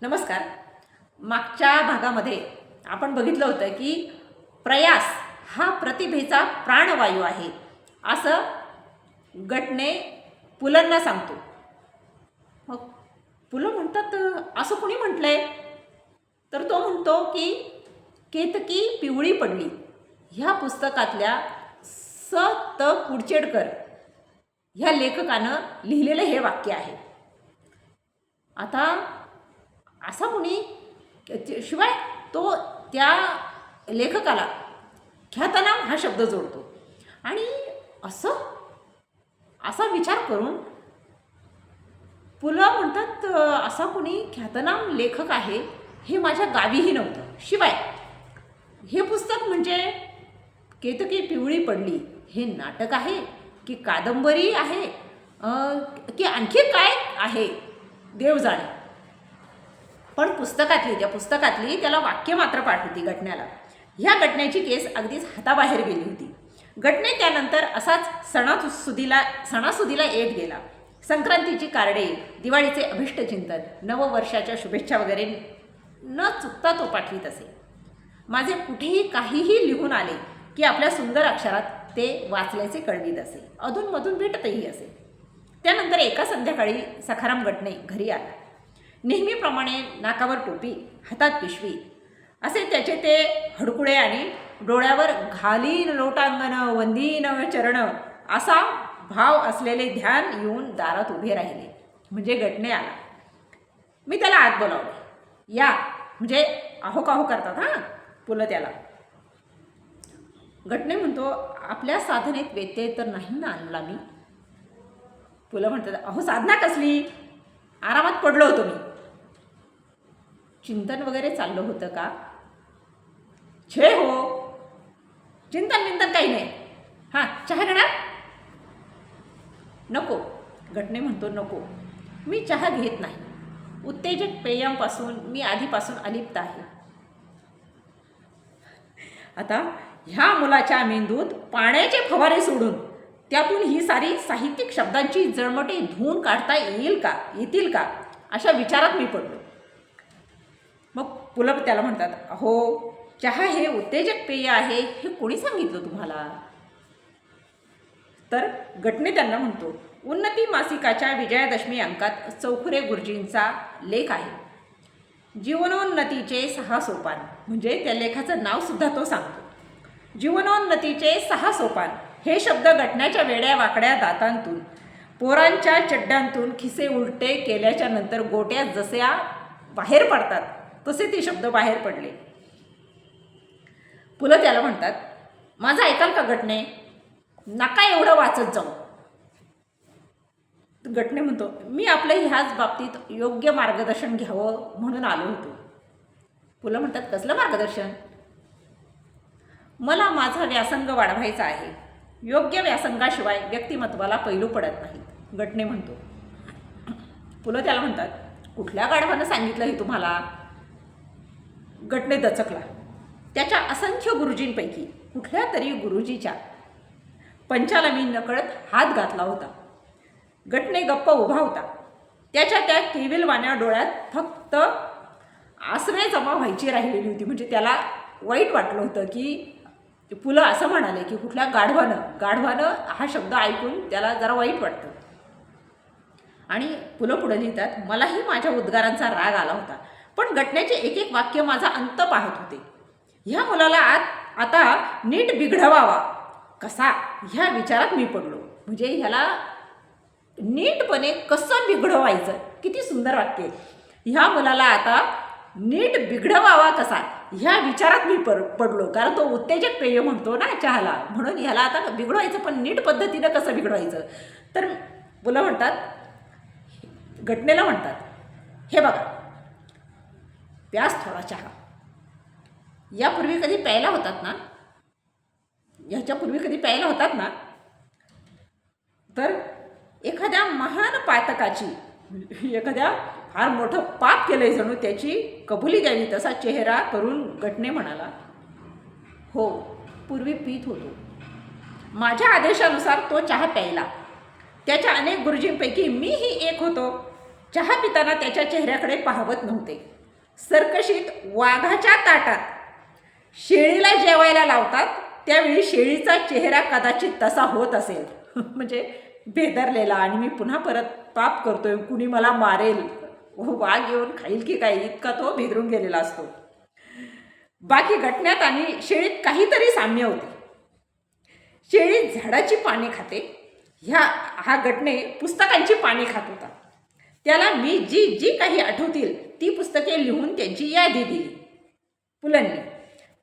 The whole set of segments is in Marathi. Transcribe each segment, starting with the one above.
नमस्कार. मागच्या भागामध्ये आपण बघितलं होतं की प्रयास हा प्रतिभेचा प्राणवायू आहे असं गटने पुलंना सांगतो. मग पुलं म्हणतात असं कोणी म्हटलंय? तर तो म्हणतो की केतकी पिवळी पडली ह्या पुस्तकातल्या स त कुडचेडकर ह्या लेखकानं लिहिलेलं हे वाक्य आहे. आता असा कोणी शिवाय तो त्या लेखकाला ख्यातनाम हा शब्द जोडतो आणि असा विचार करून पुलं म्हणतात असा कोणी ख्यातनाम लेखक आहे हे माझ्या गावीही नव्हतं. शिवाय हे पुस्तक म्हणजे केतकी पिवळी पडली हे नाटक आहे की कादंबरी आहे की आणखी काय आहे देव जाणे. पण त्या पुस्तकातली त्याला वाक्य मात्र पाठ होती गटण्याला. ह्या गटण्याची केस अगदीच हाताबाहेर गेली होती. गटणे त्यानंतर असाच सणासुदीला येत गेला. संक्रांतीची कार्डे, दिवाळीचे अभिष्टचिंतन, नववर्षाच्या शुभेच्छा वगैरे न चुकता तो पाठवीत असे. माझे कुठेही काहीही लिहून आले की आपल्या सुंदर अक्षरात ते वाचल्याचे कळवीत असे. अधूनमधून भेटतही असे. त्यानंतर एका संध्याकाळी सखाराम गटणे घरी आला. नेहमीप्रमाणे नाकावर टोपी, हातात पिशवी असे त्याचे ते हडकुळे आणि डोळ्यावर घालीन लोटांगण वंदीन चरण असा भाव असलेले ध्यान येऊन दारात उभे राहिले. म्हणजे गटणे आला. मी त्याला आत बोलावले. या म्हणजे आहो काहो करतात हां पुलं त्याला. गटणे म्हणतो आपल्या साधनेत व्यत्यय तर नाही ना आणला मी. पुलं म्हणतात अहो साधना कसली, आरामात पडलो होतो मी. चिंतन वगैरे चाललं होतं का? छे हो, चिंतन काही नाही. हां चहा घेणार? नको. गटणे म्हणतो नको, मी चहा घेत नाही. उत्तेजक पेयांपासून मी आधीपासून अलिप्त आहे. आता ह्या मुलाच्या मेंदूत पाण्याचे फवारे सोडून त्यातून ही सारी साहित्यिक शब्दांची जळमटे धुवून काढता येतील का अशा विचारात मी पडलो. मग पुलं त्याला म्हणतात अहो चहा हे उत्तेजक पेय आहे हे कोणी सांगितलं तुम्हाला? तर गटणे त्यांना म्हणतो उन्नती मासिकाच्या विजयादशमी अंकात चौखुरे गुरुजींचा लेख आहे. जीवनोन्नतीचे 6 सोपान. म्हणजे त्या लेखाचं नावसुद्धा तो सांगतो. जीवनोन्नतीचे 6 सोपान हे शब्द गटण्याच्या वेड्या वाकड्या दातांतून, पोरांच्या चड्ड्यांतून खिसे उलटे केल्याच्या नंतर गोट्या जसे बाहेर पडतात तसे ते शब्द बाहेर पडले. पुलं त्याला म्हणतात माझं ऐकाल का गटणे? नका एवढं वाचत जाऊ. गटणे म्हणतो मी आपलं ह्याच बाबतीत योग्य मार्गदर्शन घ्यावं म्हणून आलो होतो. पुलं म्हणतात कसलं मार्गदर्शन? मला माझा व्यासंग वाढवायचा आहे. योग्य व्यासंगाशिवाय व्यक्तिमत्वाला पैलू पडत नाही. गटणे म्हणतो. पुलं त्याला म्हणतात कुठल्या गाढवानं सांगितलं हे तुम्हाला? गटणे दचकला. त्याच्या असंख्य गुरुजींपैकी कुठल्या तरी गुरुजीच्या पंचाला मी नकळत हात घातला होता. गटणे गप्प उभा होता. त्याच्या त्या केविलवाण्या डोळ्यात फक्त आसवे जमा व्हायची राहिलेली होती. म्हणजे त्याला वाईट वाटलं होतं की पुलं असं म्हणाले की कुठल्या गाढवानं हा शब्द ऐकून त्याला जरा वाईट वाटतं. आणि पुलं पुढे लिहितात मलाही माझ्या उद्गारांचा राग आला होता. पण गटण्याचे एक वाक्य माझा अंत पाहत होते. ह्या मुलाला आता नीट बिघडवावा कसा ह्या विचारात मी पडलो. म्हणजे ह्याला नीटपणे कसं बिघडवायचं. किती सुंदर वाक्य. ह्या मुलाला आता नीट बिघडवावा कसा ह्या विचारात मी पडलो. कारण तो उत्तेजक पेय म्हणतो ना चहाला, म्हणून ह्याला आता बिघडवायचं पण नीट पद्धतीनं कसं बिघडवायचं. तर मुलं म्हणतात गटणेला म्हणतात हे बघा प्यास थोडा चहा. यापूर्वी कधी प्यायला होतात ना, ह्याच्यापूर्वी कधी प्यायला होतात ना, तर एखाद्या महान पातकाची एखाद्या फार मोठं पाप केलंय जणू त्याची कबुली द्यावी तसा चेहरा करून गटणे म्हणाला हो पूर्वी पीत होतो. माझ्या आदेशानुसार तो चहा प्यायला. त्याच्या अनेक गुरुजींपैकी मीही एक होतो. चहा पिताना त्याच्या चेहऱ्याकडे पाहत नव्हते. सर्कशीत वाघाच्या ताटात शेळीला जेवायला लावतात त्यावेळी शेळीचा चेहरा कदाचित तसा होत असेल. म्हणजे भेदरलेला, आणि मी पुन्हा परत पाप करतोय, कुणी मला मारेल, वाघ येऊन खाईल की काय, इतका तो भेदरून गेलेला असतो. बाकी घटण्यात आणि शेळीत काहीतरी साम्य होते. शेळी झाडाची पाने खाते, हा घटने पुस्तकांची पाने खात होता. त्याला मी जी जी काही आठवतील ती पुस्तके लिहून त्यांची यादी दिली. पुलंनी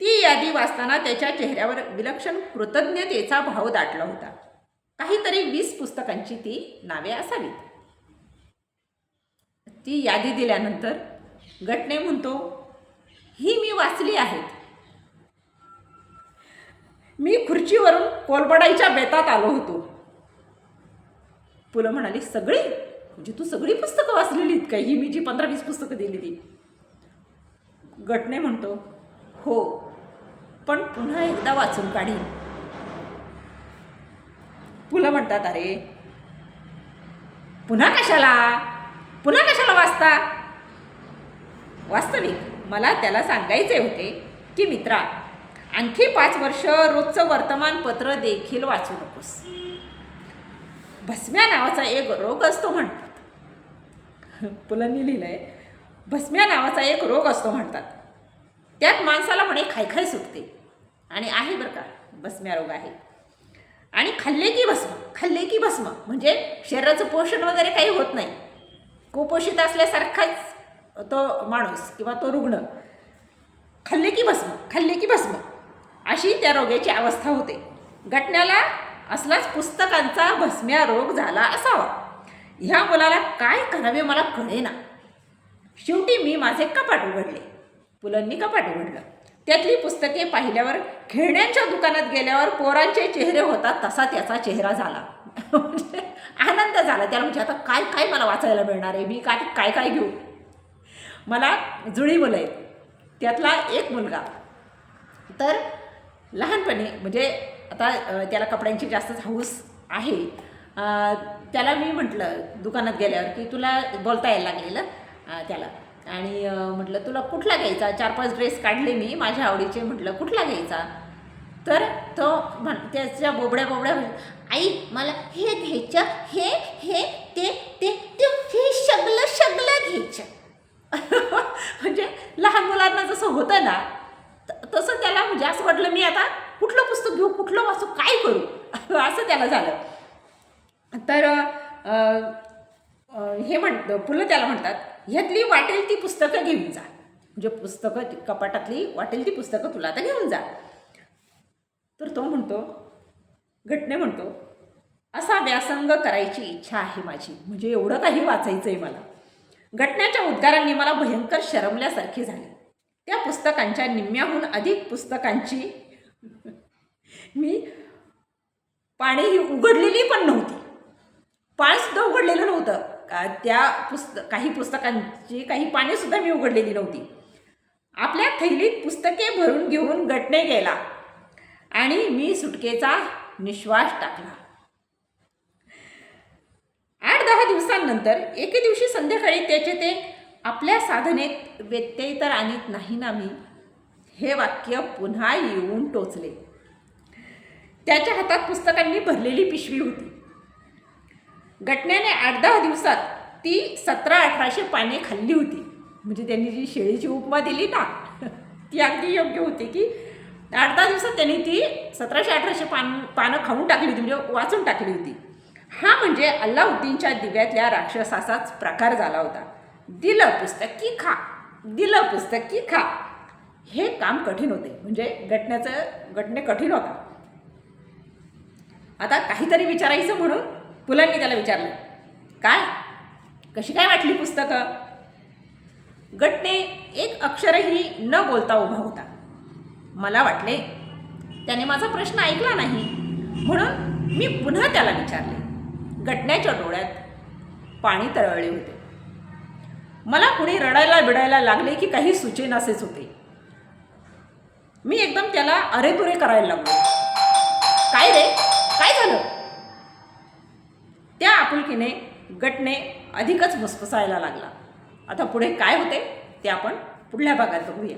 ती यादी वाचताना त्याच्या चेहऱ्यावर विलक्षण कृतज्ञतेचा भाव दाटला होता. काहीतरी 20 पुस्तकांची ती नावे असावीत. ती यादी दिल्यानंतर घटने म्हणतो, ही मी वाचली आहेत. मी खुर्चीवरून कोलबडाईच्या बेतात आलो होतो. पुलं म्हणाली, सगळी? म्हणजे तू सगळी पुस्तकं वाचलेली आहेत का? ही मी जी 15-20 पुस्तकं दिली ती? घटने म्हणतो, हो, पण पुन्हा एकदा वाचून काढीन. पुलं म्हणतात, अरे पुन्हा कशाला वाचता? वास्तविक मला त्याला सांगायचे होते की मित्रा, आणखी 5 वर्ष रोजचं वर्तमानपत्र देखील वाचू नकोस. भस्म्या नावाचा एक रोग असतो म्हणतात. पुलंनी लिहिलंय, भस्म्या नावाचा एक रोग असतो म्हणतात. त्यात माणसाला म्हणे खाय सुटते, आणि आहे बरं का, भस्म्या रोग आहे. आणि खाल्ले की भस्म म्हणजे शरीराचं पोषण वगैरे काही होत नाही. कुपोषित असल्यासारखाच तो माणूस किंवा तो रुग्ण. खाल्ले की भस्म अशी त्या रोगाची अवस्था होते. घटण्याला असलाच पुस्तकांचा भस्म्या रोग झाला असावा. ह्या मुलाला काय करावे मला कळेना. शेवटी मी माझे कपाट उघडले. पुलंनी कपाट उघडलं. त्यातली पुस्तके पाहिल्यावर खेळण्यांच्या दुकानात गेल्यावर पोरांचे चेहरे होतात तसा त्याचा चेहरा झाला. आनंद झाला त्याला. म्हणजे आता काय मला वाचायला मिळणार आहे, मी काय घेऊ. मला जुळी मुलं आहेत. त्यातला एक मुलगा तर लहानपणी, म्हणजे आता त्याला कपड्यांची जास्तच हौस आहे. त्याला मी म्हटलं दुकानात गेल्यावर की तुला बोलता यायला लागलेलं त्याला, आणि म्हटलं तुला कुठला घ्यायचा. 4-5 ड्रेस काढले मी माझ्या आवडीचे. म्हटलं कुठला घ्यायचा? तर तो त्याच्या बोबड्या आई मला हे घ्यायचं, हे ते सगळं घ्यायचं. म्हणजे लहान मुलांना जसं होतं ना तसं त्याला, म्हणजे असं वाटलं मी आता कुठलं पुस्तक घेऊ, कुठलं वाचू, काय करू, असं त्याला झालं. तर हे पुलं त्याला म्हणतात, ह्यातली वाटेल ती पुस्तकं घेऊन जा. म्हणजे पुस्तकं कपाटातली वाटेल ती पुस्तकं तुला आता घेऊन जा. तर तो म्हणतो, घटने म्हणतो, असा व्यासंग करायची इच्छा आहे माझी. म्हणजे एवढं काही वाचायचं आहे मला. घटनेच्या उद्गारांनी मला भयंकर शरमल्यासारखे झाले. त्या पुस्तकांच्या निम्म्याहून अधिक पुस्तकांची मी पाने ही उघडलेली पण नव्हती. पानसुद्धा उघडलेलं नव्हतं. काही पुस्तकांची काही पानेसुद्धा मी उघडलेली नव्हती. आपल्या थैलीत पुस्तके भरून घेऊन घटने गेला आणि मी सुटकेचा निश्वास टाकला. 8-10 दिवसांनंतर एके दिवशी संध्याकाळी त्याचे ते आपल्या साधनेत व्यत्यय तर आणत नाही ना मी, हे वाक्य पुन्हा येऊन टोचले. त्याच्या हातात पुस्तकांनी भरलेली पिशवी होती. घटनेने 8-10 दिवसात ती 1700-1800 पाने खाल्ली होती. म्हणजे त्यांनी जी शेळीची उपमा दिली ना ती अगदी योग्य होती की 8-10 दिवसात त्यांनी ती 1700-1800 पानं खाऊन टाकली होती, म्हणजे वाचून टाकली होती. हा म्हणजे अल्लाउद्दीनच्या दिव्यातल्या राक्षसाचाच प्रकार झाला होता. दिलं पुस्तक की खा. हे काम कठीण होते. म्हणजे घटने कठीण होता. आता काहीतरी विचारायचं म्हणून पुलांनी त्याला विचारलं, कशी काय वाटली पुस्तकं? घटने एक अक्षरही न बोलता उभा होता. मला वाटले त्याने माझा प्रश्न ऐकला नाही, म्हणून मी पुन्हा त्याला विचारले. घटनेच्या डोळ्यात पाणी तरळले होते. मला कुणी रडायला बिडायला लागले की काही सुचेनासेच होते. मी एकदम त्याला अरेतुरे करायला लागलो. काय रे, काय झालं? त्या आपुलकीने घटने अधिकच मुसमुसायला लागला. आता पुढे काय होते ते आपण पुढल्या भागात बघूया.